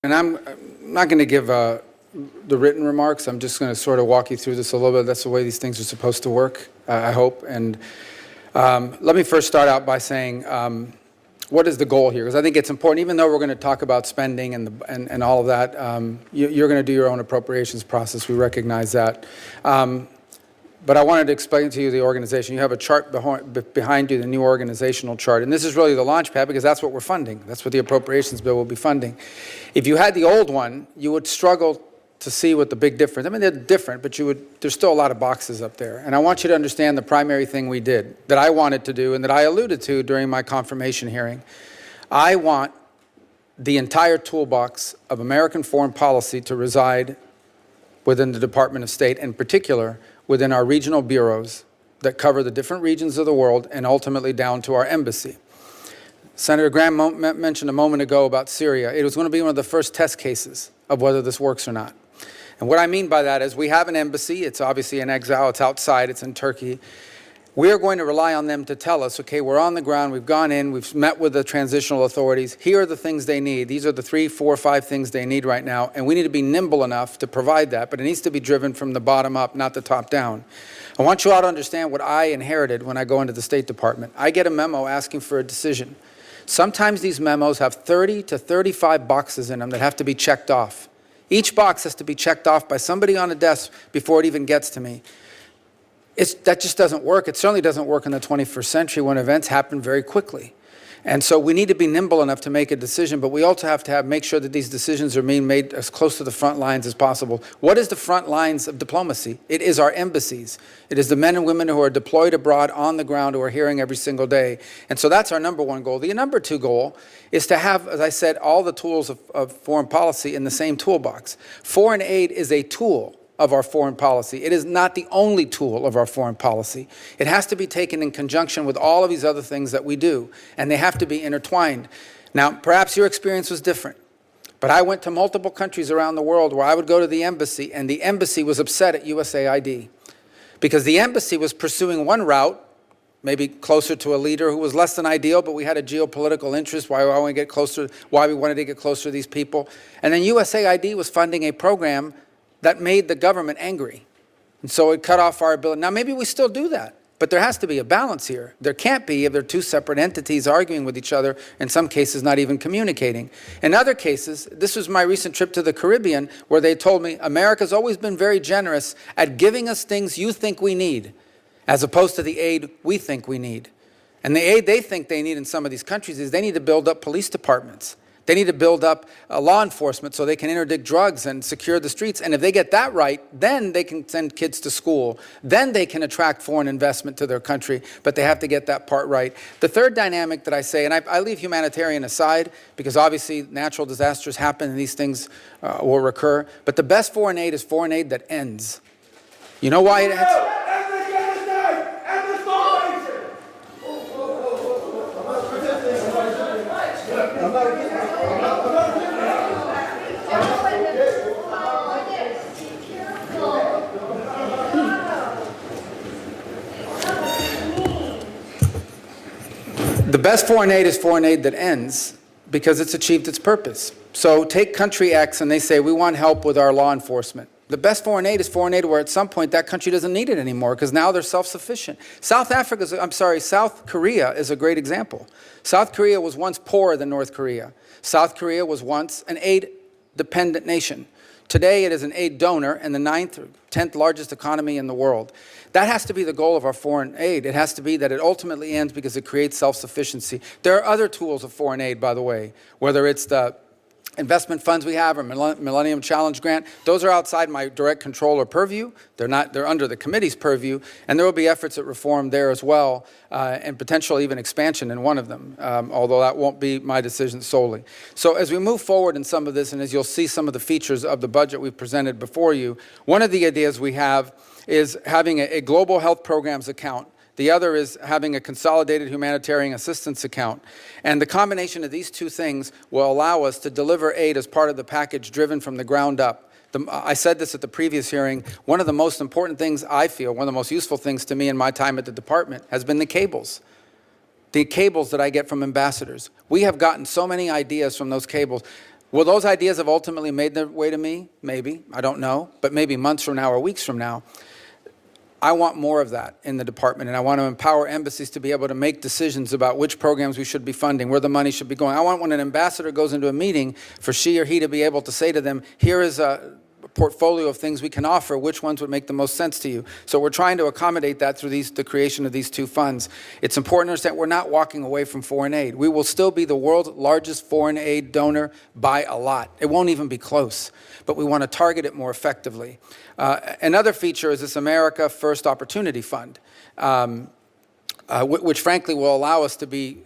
And I'm not going to give the written remarks. I'm just going to sort of walk you through this a little bit. That's the way these things are supposed to work, I hope. And let me first start out by saying what is the goal here? Because I think it's important, even though we're going to talk about spending and all of that, you're going to do your own appropriations process. We recognize that. But I wanted to explain to you the organization. You have a chart behind you, the new organizational chart. And this is really the launch pad because that's what we're funding. That's what the appropriations bill will be funding. If you had the old one, you would struggle to see what the big difference. I mean, they're different, but there's still a lot of boxes up there. And I want you to understand the primary thing we did, that I wanted to do, and that I alluded to during my confirmation hearing. I want the entire toolbox of American foreign policy to reside within the Department of State, in particular within our regional bureaus that cover the different regions of the world and ultimately down to our embassy. Senator Graham mentioned a moment ago about Syria. It was going to be one of the first test cases of whether this works or not. And what I mean by that is we have an embassy. It's obviously in exile. It's outside. It's in Turkey. We are going to rely on them to tell us, okay, we're on the ground. We've gone in. We've met with the transitional authorities. Here are the things they need. These are the 3, 4, 5 things they need right now. And we need to be nimble enough to provide that. But it needs to be driven from the bottom up, not the top down. I want you all to understand what I inherited when I go into the State Department. I get a memo asking for a decision. Sometimes these memos have 30 to 35 boxes in them that have to be checked off. Each box has to be checked off by somebody on a desk before it even gets to me. That just doesn't work. It certainly doesn't work in the 21st century when events happen very quickly. And so we need to be nimble enough to make a decision, but we also have to make sure that these decisions are being made as close to the front lines as possible. What is the front lines of diplomacy? It is our embassies. It is the men and women who are deployed abroad on the ground who are hearing every single day. And so that's our number one goal. The number two goal is to have, as I said, all the tools of foreign policy in the same toolbox. Foreign aid is a tool of our foreign policy. It is not the only tool of our foreign policy. It has to be taken in conjunction with all of these other things that we do, and they have to be intertwined. Now, perhaps your experience was different, but I went to multiple countries around the world where I would go to the embassy, and the embassy was upset at USAID because the embassy was pursuing one route, maybe closer to a leader who was less than ideal, but we had a geopolitical interest, why we wanted to get closer to these people. And then USAID was funding a program that made the government angry. And so it cut off our ability. Now, maybe we still do that, but there has to be a balance here. There can't be if they're two separate entities arguing with each other, in some cases not even communicating. In other cases, this was my recent trip to the Caribbean, where they told me, America's always been very generous at giving us things you think we need, as opposed to the aid we think we need. And the aid they think they need in some of these countries is they need to build up police departments. They need to build up law enforcement so they can interdict drugs and secure the streets. And if they get that right, then they can send kids to school. Then they can attract foreign investment to their country, but they have to get that part right. The third dynamic that I say, and I leave humanitarian aside because obviously natural disasters happen and these things will recur, but the best foreign aid is foreign aid that ends. You know why it ends? The best foreign aid is foreign aid that ends because it's achieved its purpose. So take country X and they say, we want help with our law enforcement. The best foreign aid is foreign aid where at some point that country doesn't need it anymore because now they're self-sufficient. South Korea is a great example. South Korea was once poorer than North Korea. South Korea was once an aid-dependent nation. Today it is an aid donor and the 9th or 10th largest economy in the world. That has to be the goal of our foreign aid. It has to be that it ultimately ends because it creates self-sufficiency. There are other tools of foreign aid, by the way, whether it's the investment funds we have or Millennium Challenge Grant. Those are outside my direct control or purview. They're under the committee's purview, and there will be efforts at reform there as well, and potential even expansion in one of them, although that won't be my decision solely. So as we move forward in some of this, and as you'll see some of the features of the budget we've presented before you, one of the ideas we have is having a global health programs account. The other is having a consolidated humanitarian assistance account. And the combination of these two things will allow us to deliver aid as part of the package driven from the ground up. I said this at the previous hearing. One of the most important things I feel, one of the most useful things to me in my time at the department has been the cables. The cables that I get from ambassadors. We have gotten so many ideas from those cables. Will those ideas have ultimately made their way to me? Maybe. I don't know. But maybe months from now or weeks from now. I want more of that in the department, and I want to empower embassies to be able to make decisions about which programs we should be funding, where the money should be going. I want when an ambassador goes into a meeting for she or he to be able to say to them, here is a portfolio of things we can offer, which ones would make the most sense to you. So we're trying to accommodate that through the creation of these two funds. It's important to understand we're not walking away from foreign aid. We will still be the world's largest foreign aid donor by a lot. It won't even be close, but we want to target it more effectively. Another feature is this America First Opportunity Fund, which frankly will allow us to be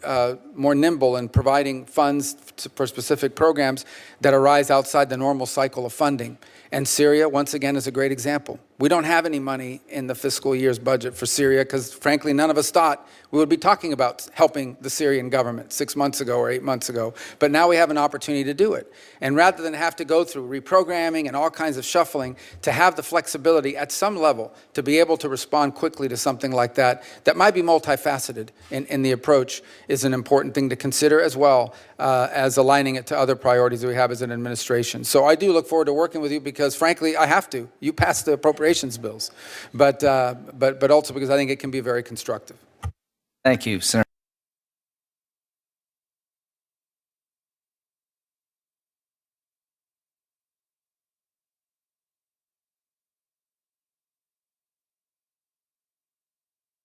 more nimble in providing funds for specific programs that arise outside the normal cycle of funding. And Syria, once again, is a great example. We don't have any money in the fiscal year's budget for Syria because, frankly, none of us thought we would be talking about helping the Syrian government 6 months ago or 8 months ago. But now we have an opportunity to do it. And rather than have to go through reprogramming and all kinds of shuffling, to have the flexibility at some level to be able to respond quickly to something like that, that might be multifaceted in the approach, is an important thing to consider as well as aligning it to other priorities that we have as an administration. So I do look forward to working with you because, frankly, I have to. You passed the appropriations bills, but also because I think it can be very constructive. Thank you, Senator.